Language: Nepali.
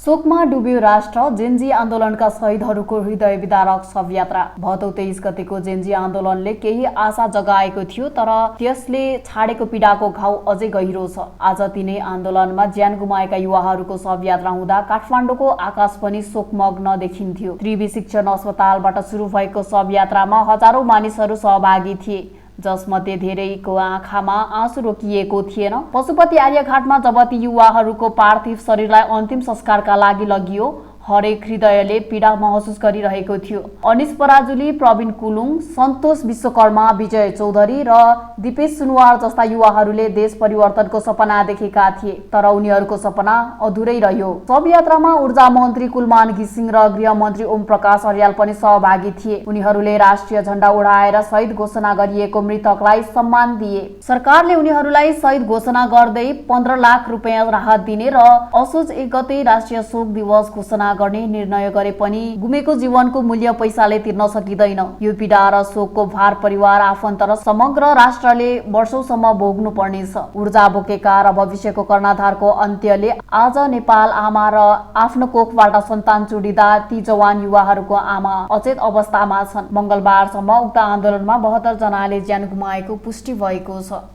शोकमा डुब्यो राष्ट्र। जेन्जी आन्दोलनका शहीदहरूको हृदय विदारक शवयात्रा। भदौ 23 गतेको जेन्जी आन्दोलनले केही आशा जगाएको थियो, तर त्यसले छाडेको पीडाको घाउ अझै गहिरो छ। आज तिनै आन्दोलनमा ज्यान गुमाएका युवाहरूको शवयात्रा हुँदा काठमाडौँको आकाश पनि शोकमग्न देखिन्थ्यो। त्रिवी शिक्षण अस्पतालबाट सुरु भएको शवयात्रामा हजारौं मानिसहरू सहभागी थिए, जसमध्ये धेरैको आँखामा आँसु रोकिएको थिएन। पशुपति आर्यघाटमा जब ती युवाहरूको पार्थिव शरीरलाई अन्तिम संस्कारका लागि लगियो, हरेक हृदयले पीडा महसुस गरिरहेको थियो। अनिश पराजुली, प्रवीण कुलुङ, सन्तोष विश्वकर्मा, विजय चौधरी र दिपेश सुनवार जस्ता युवाहरूले देश परिवर्तनको सपना देखेका थिए, तर उनीहरूको सपना अधुरै रह्यो। शवयात्रामा ऊर्जा मन्त्री कुलमान घिसिङ र गृह मन्त्री ओम प्रकाश अर्याल पनि सहभागी थिए। उनीहरूले राष्ट्रिय झण्डा उडाएर शहीद घोषणा गरिएको मृतकलाई सम्मान दिए। सरकारले उनीहरूलाई शहीद घोषणा गर्दै 15 लाख रुपियाँ राहत दिने र असोज 1 गते राष्ट्रिय शोक दिवस घोषणा गर्ने निर्णय गरे पनि गुमेको जीवनको मूल्य पैसाले तिर्न सकिँदैन। यो पीडा र शोकको भार परिवार, आफन्त र समग्र राष्ट्रले वर्षौंसम्म भोग्नु पर्नेछ। ऊर्जा बोकेका र भविष्यको कर्णाधारको अन्त्यले आज नेपाल आमा र आफ्नो कोखबाट सन्तान चुडिँदा ती जवान युवाहरूको आमा अचेत अवस्थामा छन्। मंगलबारसम्म उक्त आन्दोलनमा 72 जनाले ज्यान गुमाएको पुष्टि भएको छ।